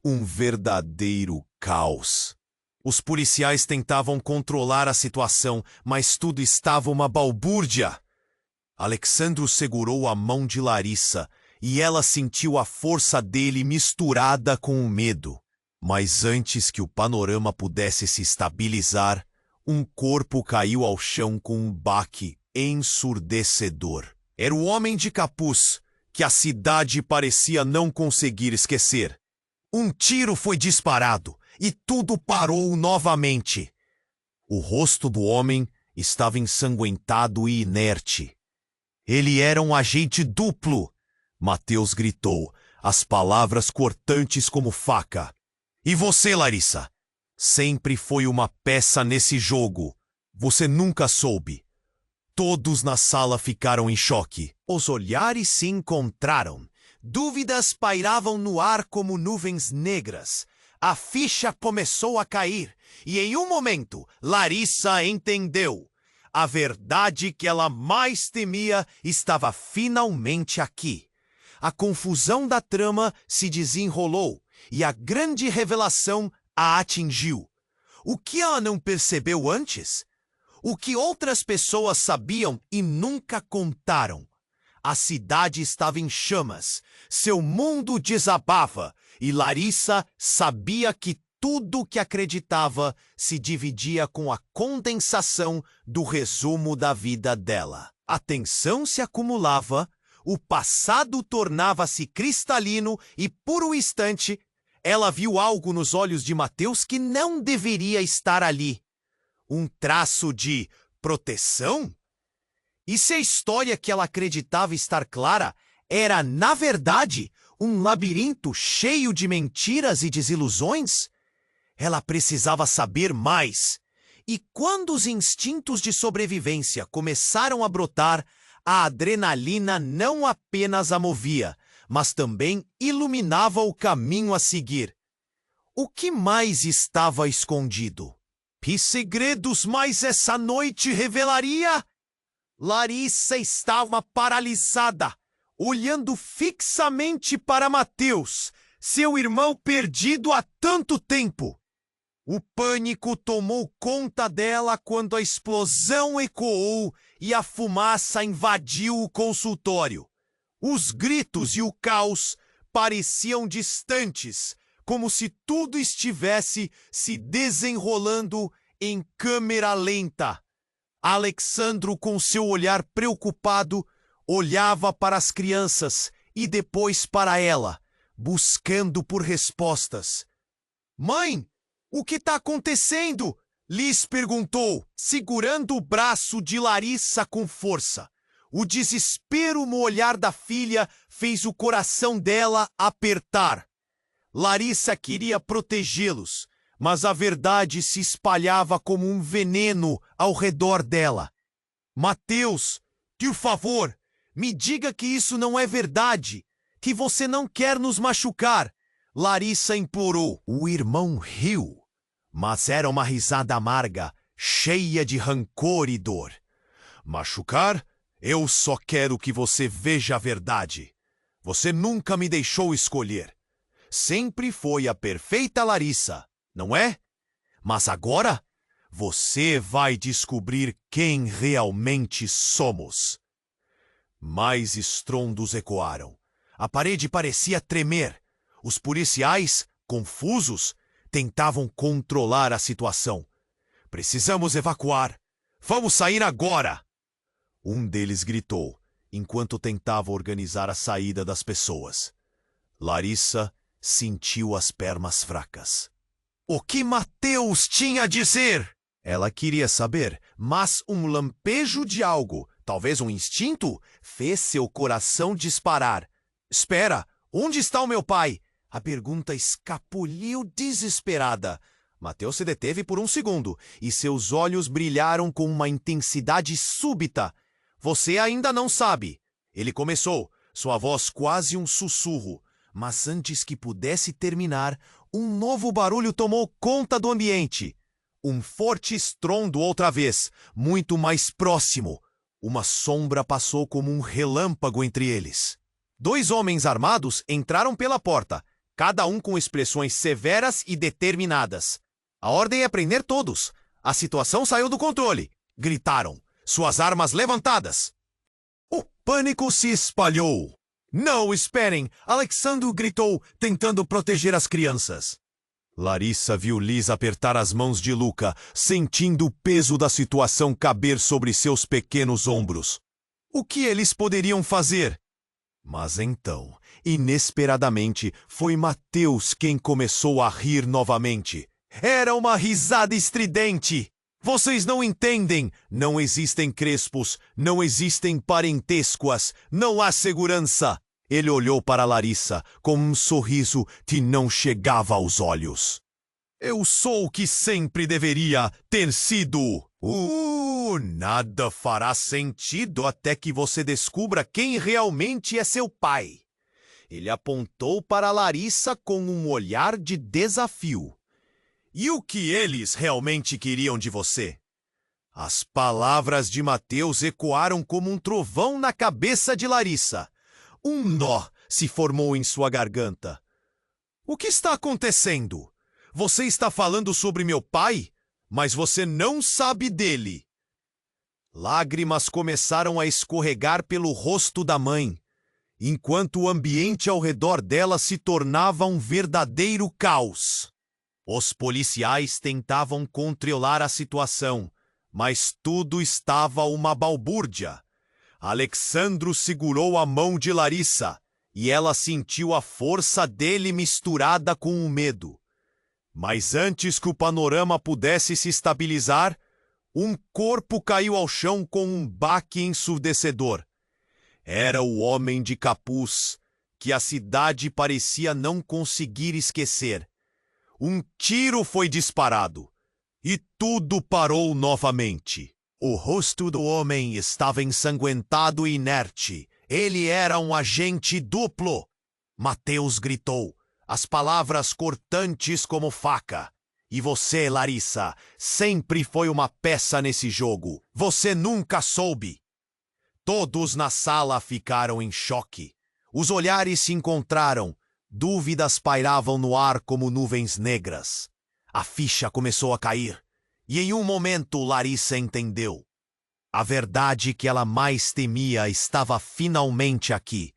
um verdadeiro caos. Os policiais tentavam controlar a situação, mas tudo estava uma balbúrdia. Alexandro segurou a mão de Larissa e ela sentiu a força dele misturada com o medo. Mas antes que o panorama pudesse se estabilizar, um corpo caiu ao chão com um baque ensurdecedor. Era o homem de capuz, que a cidade parecia não conseguir esquecer. Um tiro foi disparado e tudo parou novamente. O rosto do homem estava ensanguentado e inerte. Ele era um agente duplo. Mateus gritou, as palavras cortantes como faca. E você, Larissa? Sempre foi uma peça nesse jogo. Você nunca soube. Todos na sala ficaram em choque. Os olhares se encontraram. Dúvidas pairavam no ar como nuvens negras. A ficha começou a cair. E em um momento, Larissa entendeu. A verdade que ela mais temia estava finalmente aqui. A confusão da trama se desenrolou e a grande revelação a atingiu. O que ela não percebeu antes? O que outras pessoas sabiam e nunca contaram? A cidade estava em chamas, seu mundo desabava e Larissa sabia que tudo que acreditava se dividia com a condensação do resumo da vida dela. A tensão se acumulava, o passado tornava-se cristalino e, por um instante, ela viu algo nos olhos de Mateus que não deveria estar ali. Um traço de proteção? E se a história que ela acreditava estar clara era, na verdade, um labirinto cheio de mentiras e desilusões? Ela precisava saber mais. E quando os instintos de sobrevivência começaram a brotar, a adrenalina não apenas a movia, mas também iluminava o caminho a seguir. O que mais estava escondido? Que segredos mais essa noite revelaria? Larissa estava paralisada, olhando fixamente para Mateus, seu irmão perdido há tanto tempo. O pânico tomou conta dela quando a explosão ecoou e a fumaça invadiu o consultório. Os gritos e o caos pareciam distantes, como se tudo estivesse se desenrolando em câmera lenta. Alexandro, com seu olhar preocupado, olhava para as crianças e depois para ela, buscando por respostas. "Mãe, o que está acontecendo?" Liz perguntou, segurando o braço de Larissa com força. O desespero no olhar da filha fez o coração dela apertar. Larissa queria protegê-los, mas a verdade se espalhava como um veneno ao redor dela. "Mateus, por favor, me diga que isso não é verdade, que você não quer nos machucar", Larissa implorou. O irmão riu, mas era uma risada amarga, cheia de rancor e dor. "Machucar? Eu só quero que você veja a verdade. Você nunca me deixou escolher. Sempre foi a perfeita Larissa, não é? Mas agora, você vai descobrir quem realmente somos." Mais estrondos ecoaram. A parede parecia tremer. Os policiais, confusos, tentavam controlar a situação. "Precisamos evacuar. Vamos sair agora!" Um deles gritou, enquanto tentava organizar a saída das pessoas. Larissa sentiu as pernas fracas. O que Mateus tinha a dizer? Ela queria saber, mas um lampejo de algo, talvez um instinto, fez seu coração disparar. "Espera, onde está o meu pai?" A pergunta escapuliu desesperada. Mateus se deteve por um segundo, e seus olhos brilharam com uma intensidade súbita. "Você ainda não sabe." Ele começou, sua voz quase um sussurro. Mas antes que pudesse terminar, um novo barulho tomou conta do ambiente. Um forte estrondo outra vez, muito mais próximo. Uma sombra passou como um relâmpago entre eles. 2 homens armados entraram pela porta, cada um com expressões severas e determinadas. "A ordem é prender todos. A situação saiu do controle", gritaram, suas armas levantadas. O pânico se espalhou. "Não, esperem!" Alexandro gritou, tentando proteger as crianças. Larissa viu Liz apertar as mãos de Luca, sentindo o peso da situação caber sobre seus pequenos ombros. O que eles poderiam fazer? Mas então, inesperadamente, foi Mateus quem começou a rir novamente. Era uma risada estridente. "Vocês não entendem. Não existem crespos, não existem parentescas, não há segurança." Ele olhou para Larissa com um sorriso que não chegava aos olhos. "Eu sou o que sempre deveria ter sido." Nada fará sentido até que você descubra quem realmente é seu pai." Ele apontou para Larissa com um olhar de desafio. "E o que eles realmente queriam de você?" As palavras de Mateus ecoaram como um trovão na cabeça de Larissa. Um nó se formou em sua garganta. "O que está acontecendo? Você está falando sobre meu pai, mas você não sabe dele." Lágrimas começaram a escorregar pelo rosto da mãe, enquanto o ambiente ao redor dela se tornava um verdadeiro caos. Os policiais tentavam controlar a situação, mas tudo estava uma balbúrdia. Alexandro segurou a mão de Larissa e ela sentiu a força dele misturada com o medo. Mas antes que o panorama pudesse se estabilizar, um corpo caiu ao chão com um baque ensurdecedor. Era o homem de capuz, que a cidade parecia não conseguir esquecer. Um tiro foi disparado e tudo parou novamente. O rosto do homem estava ensanguentado e inerte. Ele era um agente duplo. Mateus gritou, as palavras cortantes como faca. E você, Larissa, sempre foi uma peça nesse jogo. Você nunca soube. Todos na sala ficaram em choque. Os olhares se encontraram. Dúvidas pairavam no ar como nuvens negras. A ficha começou a cair. E em um momento Larissa entendeu. A verdade que ela mais temia estava finalmente aqui.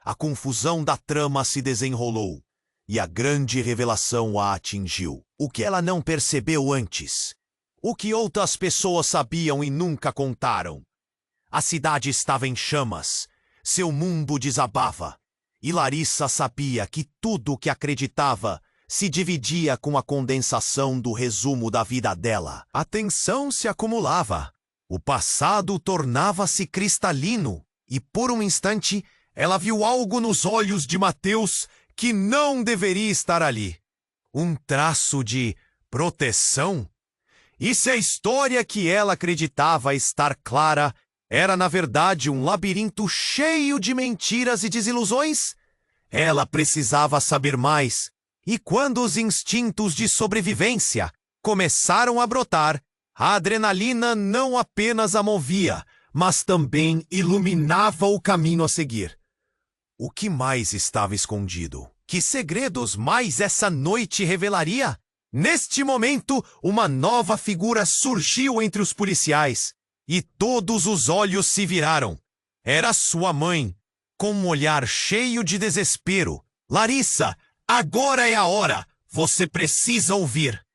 A confusão da trama se desenrolou. E a grande revelação a atingiu. O que ela não percebeu antes. O que outras pessoas sabiam e nunca contaram. A cidade estava em chamas. Seu mundo desabava. E Larissa sabia que tudo o que acreditava se dividia com a condensação do resumo da vida dela. A tensão se acumulava. O passado tornava-se cristalino. E por um instante, ela viu algo nos olhos de Mateus que não deveria estar ali. Um traço de proteção? E se a história que ela acreditava estar clara era, na verdade, um labirinto cheio de mentiras e desilusões? Ela precisava saber mais. E quando os instintos de sobrevivência começaram a brotar, a adrenalina não apenas a movia, mas também iluminava o caminho a seguir. O que mais estava escondido? Que segredos mais essa noite revelaria? Neste momento, uma nova figura surgiu entre os policiais. E todos os olhos se viraram. Era sua mãe, com um olhar cheio de desespero. Larissa, agora é a hora. Você precisa ouvir.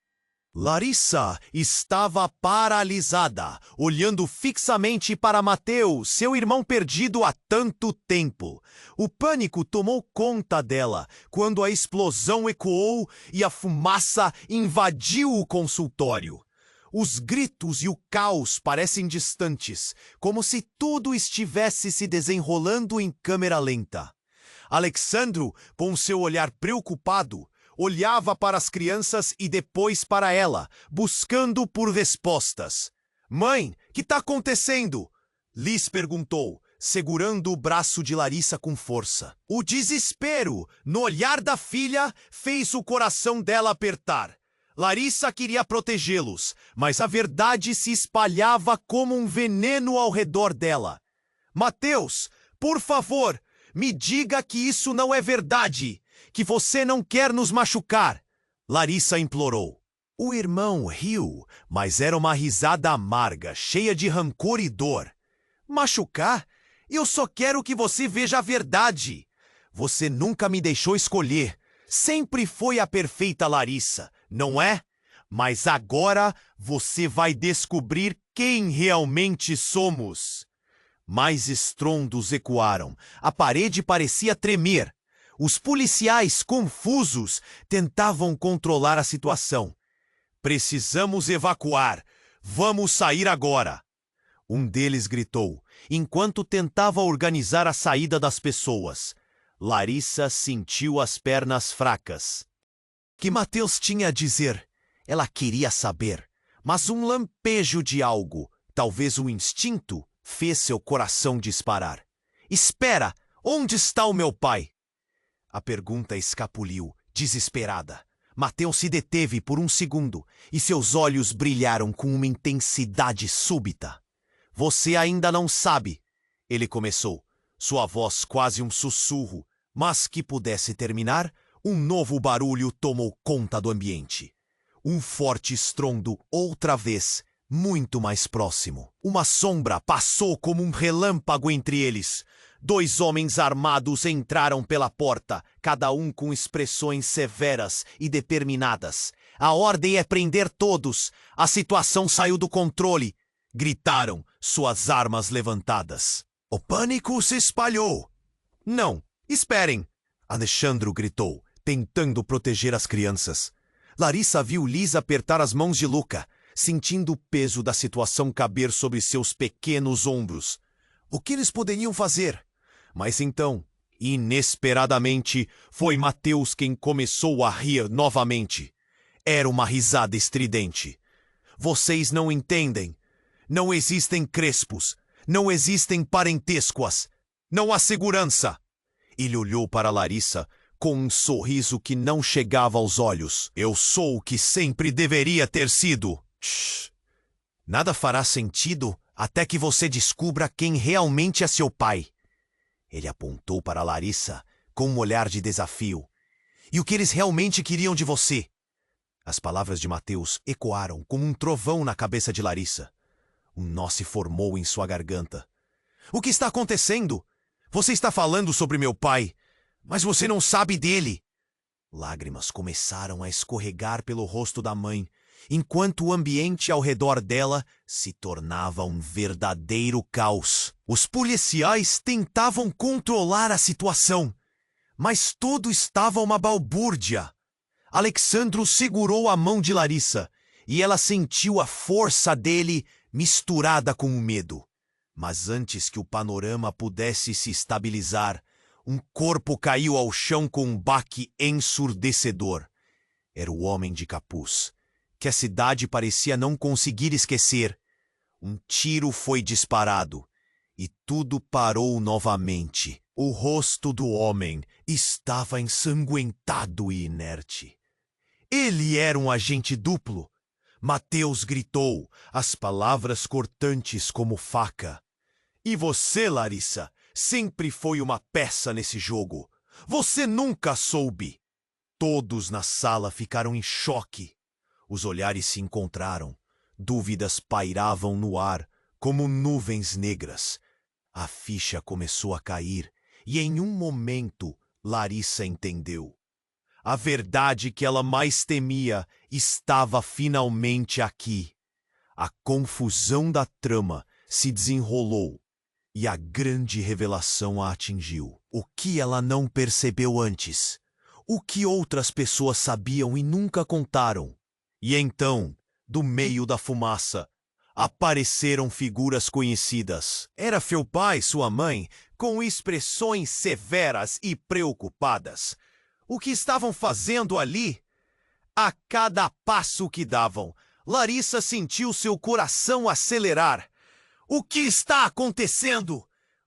Larissa estava paralisada, olhando fixamente para Mateus, seu irmão perdido há tanto tempo. O pânico tomou conta dela quando a explosão ecoou e a fumaça invadiu o consultório. Os gritos e o caos parecem distantes, como se tudo estivesse se desenrolando em câmera lenta. Alexandro, com seu olhar preocupado, olhava para as crianças e depois para ela, buscando por respostas. Mãe, que está acontecendo? Liz perguntou, segurando o braço de Larissa com força. O desespero no olhar da filha fez o coração dela apertar. Larissa queria protegê-los, mas a verdade se espalhava como um veneno ao redor dela. Mateus, por favor, me diga que isso não é verdade, que você não quer nos machucar, Larissa implorou. O irmão riu, mas era uma risada amarga, cheia de rancor e dor. Machucar? Eu só quero que você veja a verdade. Você nunca me deixou escolher. Sempre foi a perfeita Larissa, não é? Mas agora você vai descobrir quem realmente somos. Mais estrondos ecoaram. A parede parecia tremer. Os policiais, confusos, tentavam controlar a situação. Precisamos evacuar. Vamos sair agora. Um deles gritou, enquanto tentava organizar a saída das pessoas. Larissa sentiu as pernas fracas. Que Mateus tinha a dizer? Ela queria saber, mas um lampejo de algo, talvez um instinto, fez seu coração disparar. Espera! Onde está o meu pai? A pergunta escapuliu, desesperada. Mateus se deteve por um segundo e seus olhos brilharam com uma intensidade súbita. Você ainda não sabe, ele começou, sua voz quase um sussurro, mas que pudesse terminar, um novo barulho tomou conta do ambiente. Um forte estrondo outra vez, muito mais próximo. Uma sombra passou como um relâmpago entre eles. 2 homens armados entraram pela porta, cada um com expressões severas e determinadas. A ordem é prender todos. A situação saiu do controle. Gritaram, suas armas levantadas. O pânico se espalhou. Não, esperem! Alexandro gritou, tentando proteger as crianças. Larissa viu Liz apertar as mãos de Luca, sentindo o peso da situação caber sobre seus pequenos ombros. O que eles poderiam fazer? Mas então, inesperadamente, foi Mateus quem começou a rir novamente. Era uma risada estridente. Vocês não entendem. Não existem crespos. Não existem parentescos. Não há segurança. Ele olhou para Larissa com um sorriso que não chegava aos olhos. Eu sou o que sempre deveria ter sido. Shhh. Nada fará sentido até que você descubra quem realmente é seu pai. Ele apontou para Larissa com um olhar de desafio. E o que eles realmente queriam de você? As palavras de Mateus ecoaram como um trovão na cabeça de Larissa. Um nó se formou em sua garganta. O que está acontecendo? Você está falando sobre meu pai, mas você não sabe dele. Lágrimas começaram a escorregar pelo rosto da mãe, enquanto o ambiente ao redor dela se tornava um verdadeiro caos. Os policiais tentavam controlar a situação, mas tudo estava uma balbúrdia. Alexandro segurou a mão de Larissa e ela sentiu a força dele misturada com o medo. Mas antes que o panorama pudesse se estabilizar, um corpo caiu ao chão com um baque ensurdecedor. Era o homem de capuz, que a cidade parecia não conseguir esquecer. Um tiro foi disparado e tudo parou novamente. O rosto do homem estava ensanguentado e inerte. Ele era um agente duplo. Mateus gritou, as palavras cortantes como faca. E você, Larissa, sempre foi uma peça nesse jogo. Você nunca soube. Todos na sala ficaram em choque. Os olhares se encontraram. Dúvidas pairavam no ar, como nuvens negras. A ficha começou a cair, e em um momento, Larissa entendeu. A verdade que ela mais temia estava finalmente aqui. A confusão da trama se desenrolou e a grande revelação a atingiu. O que ela não percebeu antes? O que outras pessoas sabiam e nunca contaram? E então, do meio da fumaça, apareceram figuras conhecidas. Era seu pai e sua mãe, com expressões severas e preocupadas. O que estavam fazendo ali? A cada passo que davam, Larissa sentiu seu coração acelerar. O que está acontecendo?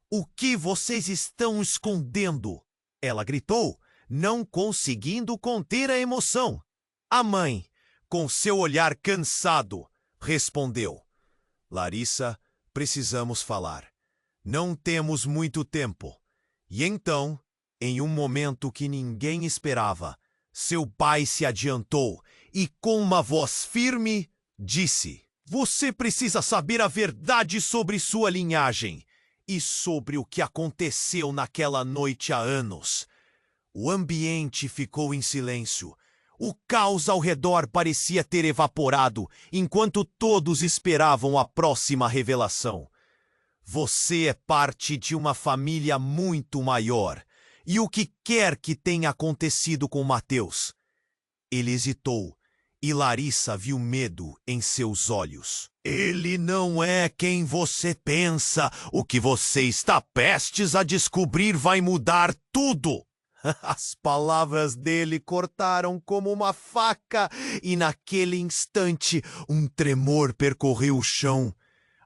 O que vocês estão escondendo? Ela gritou, não conseguindo conter a emoção. A mãe, com seu olhar cansado, respondeu. Larissa, precisamos falar. Não temos muito tempo. E então, em um momento que ninguém esperava, seu pai se adiantou e, com uma voz firme, disse: Você precisa saber a verdade sobre sua linhagem e sobre o que aconteceu naquela noite há anos. O ambiente ficou em silêncio. O caos ao redor parecia ter evaporado, enquanto todos esperavam a próxima revelação. Você é parte de uma família muito maior. E o que quer que tenha acontecido com Mateus? Ele hesitou, e Larissa viu medo em seus olhos. Ele não é quem você pensa. O que você está prestes a descobrir vai mudar tudo. As palavras dele cortaram como uma faca, e naquele instante um tremor percorreu o chão.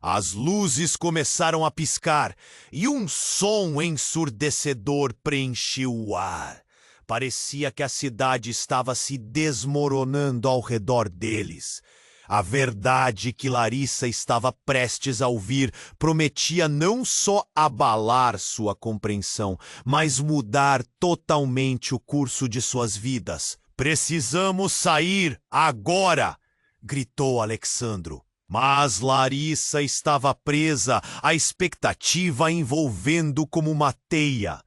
As luzes começaram a piscar e um som ensurdecedor preencheu o ar. Parecia que a cidade estava se desmoronando ao redor deles. A verdade que Larissa estava prestes a ouvir prometia não só abalar sua compreensão, mas mudar totalmente o curso de suas vidas. Precisamos sair agora! Gritou Alexandro. Mas Larissa estava presa, a expectativa a envolvendo como uma teia.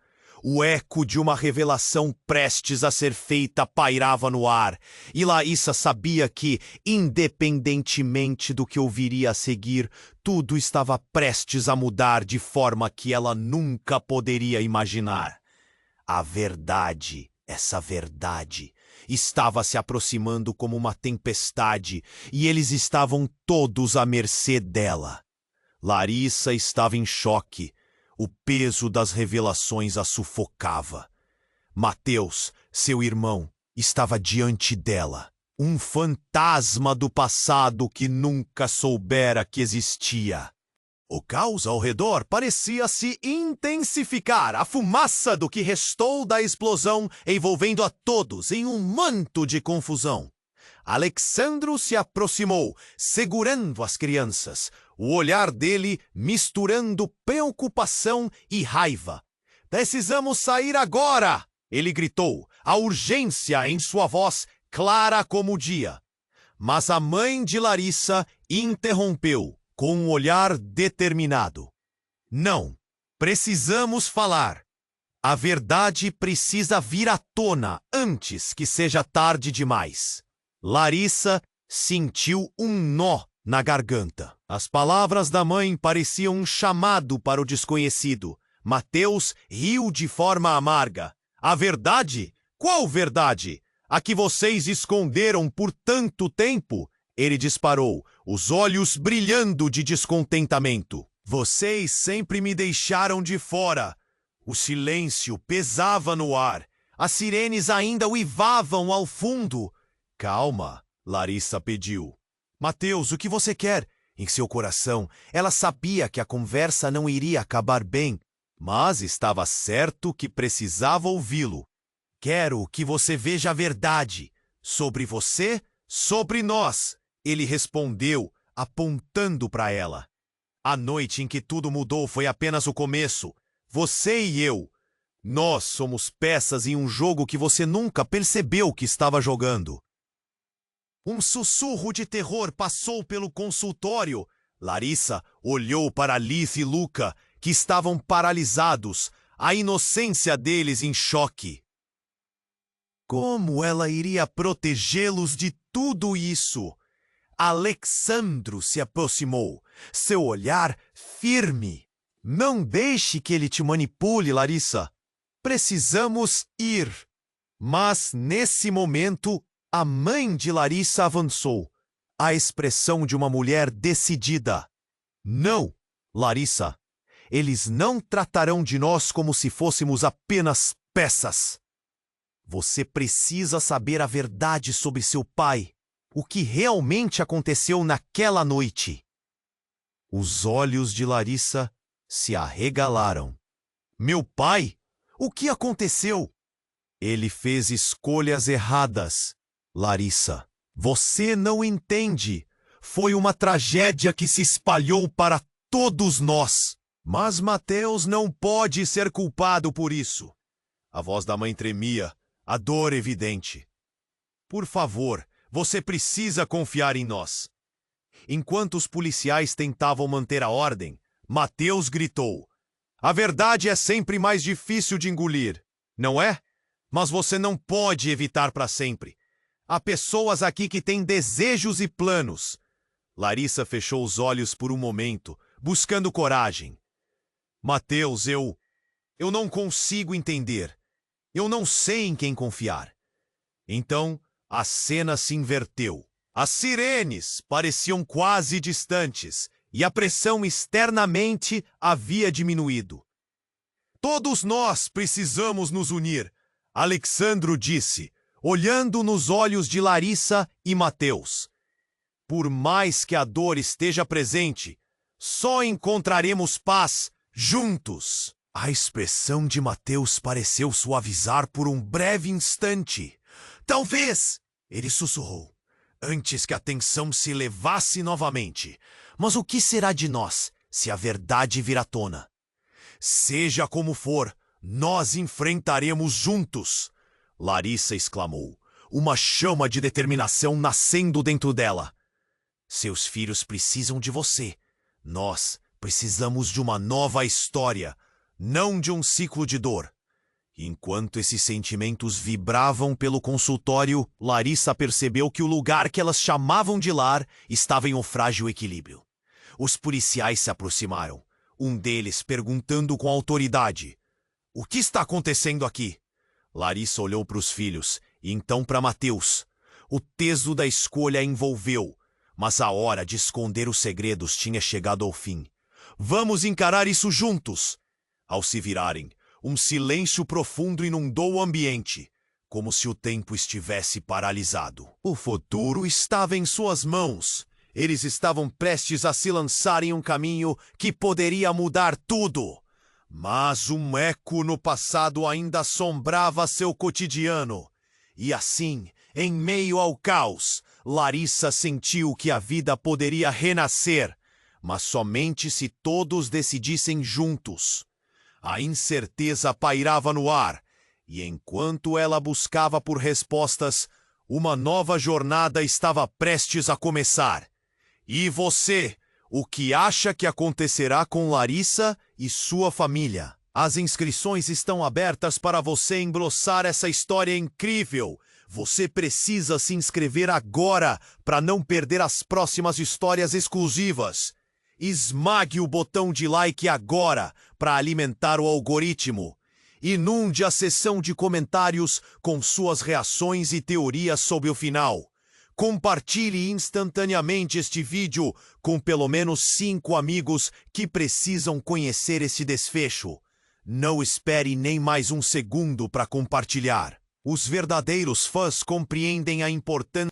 O eco de uma revelação prestes a ser feita pairava no ar, e Larissa sabia que, independentemente do que ouviria a seguir, tudo estava prestes a mudar de forma que ela nunca poderia imaginar. A verdade, essa verdade, estava se aproximando como uma tempestade, e eles estavam todos à mercê dela. Larissa estava em choque. O peso das revelações a sufocava. Mateus, seu irmão, estava diante dela. Um fantasma do passado que nunca soubera que existia. O caos ao redor parecia se intensificar, a fumaça do que restou da explosão envolvendo a todos em um manto de confusão. Alexandro se aproximou, segurando as crianças, o olhar dele misturando preocupação e raiva. "Precisamos sair agora!" ele gritou, a urgência em sua voz clara como o dia. Mas a mãe de Larissa interrompeu, com um olhar determinado. "Não, precisamos falar. A verdade precisa vir à tona antes que seja tarde demais." Larissa sentiu um nó na garganta. As palavras da mãe pareciam um chamado para o desconhecido. Mateus riu de forma amarga. "A verdade? Qual verdade? A que vocês esconderam por tanto tempo?" Ele disparou, os olhos brilhando de descontentamento. "Vocês sempre me deixaram de fora." O silêncio pesava no ar. As sirenes ainda uivavam ao fundo. "Calma", Larissa pediu. "Mateus, o que você quer?" Em seu coração, ela sabia que a conversa não iria acabar bem, mas estava certo que precisava ouvi-lo. "Quero que você veja a verdade. Sobre você, sobre nós", ele respondeu, apontando para ela. "A noite em que tudo mudou foi apenas o começo. Você e eu. Nós somos peças em um jogo que você nunca percebeu que estava jogando." Um sussurro de terror passou pelo consultório. Larissa olhou para Liz e Luca, que estavam paralisados, a inocência deles em choque. Como ela iria protegê-los de tudo isso? Alexandro se aproximou, seu olhar firme. "Não deixe que ele te manipule, Larissa. Precisamos ir." Mas, nesse momento, a mãe de Larissa avançou, a expressão de uma mulher decidida. "Não, Larissa. Eles não tratarão de nós como se fôssemos apenas peças. Você precisa saber a verdade sobre seu pai, o que realmente aconteceu naquela noite." Os olhos de Larissa se arregalaram. "Meu pai? O que aconteceu?" "Ele fez escolhas erradas, Larissa. Você não entende. Foi uma tragédia que se espalhou para todos nós. Mas Mateus não pode ser culpado por isso." A voz da mãe tremia, a dor evidente. "Por favor, você precisa confiar em nós." Enquanto os policiais tentavam manter a ordem, Mateus gritou: "A verdade é sempre mais difícil de engolir, não é? Mas você não pode evitar para sempre. Há pessoas aqui que têm desejos e planos." Larissa fechou os olhos por um momento, buscando coragem. "Mateus, eu não consigo entender. Eu não sei em quem confiar." Então, a cena se inverteu. As sirenes pareciam quase distantes e a pressão externamente havia diminuído. "Todos nós precisamos nos unir", Alexandro disse, olhando nos olhos de Larissa e Mateus. "Por mais que a dor esteja presente, só encontraremos paz juntos." A expressão de Mateus pareceu suavizar por um breve instante. "Talvez", ele sussurrou, antes que a tensão se elevasse novamente. "Mas o que será de nós se a verdade vir à tona? Seja como for, nós enfrentaremos juntos", Larissa exclamou, uma chama de determinação nascendo dentro dela. "Seus filhos precisam de você. Nós precisamos de uma nova história, não de um ciclo de dor." Enquanto esses sentimentos vibravam pelo consultório, Larissa percebeu que o lugar que elas chamavam de lar estava em um frágil equilíbrio. Os policiais se aproximaram, um deles perguntando com autoridade: "O que está acontecendo aqui?" Larissa olhou para os filhos e então para Mateus. O peso da escolha a envolveu, mas a hora de esconder os segredos tinha chegado ao fim. "Vamos encarar isso juntos!" Ao se virarem, um silêncio profundo inundou o ambiente, como se o tempo estivesse paralisado. O futuro estava em suas mãos. Eles estavam prestes a se lançar em um caminho que poderia mudar tudo. Mas um eco no passado ainda assombrava seu cotidiano. E assim, em meio ao caos, Larissa sentiu que a vida poderia renascer, mas somente se todos decidissem juntos. A incerteza pairava no ar, e enquanto ela buscava por respostas, uma nova jornada estava prestes a começar. E você, o que acha que acontecerá com Larissa e sua família? As inscrições estão abertas para você engrossar essa história incrível. Você precisa se inscrever agora para não perder as próximas histórias exclusivas. Esmague o botão de like agora para alimentar o algoritmo. Inunde a seção de comentários com suas reações e teorias sobre o final. Compartilhe instantaneamente este vídeo com pelo menos 5 amigos que precisam conhecer esse desfecho. Não espere nem mais um segundo para compartilhar. Os verdadeiros fãs compreendem a importância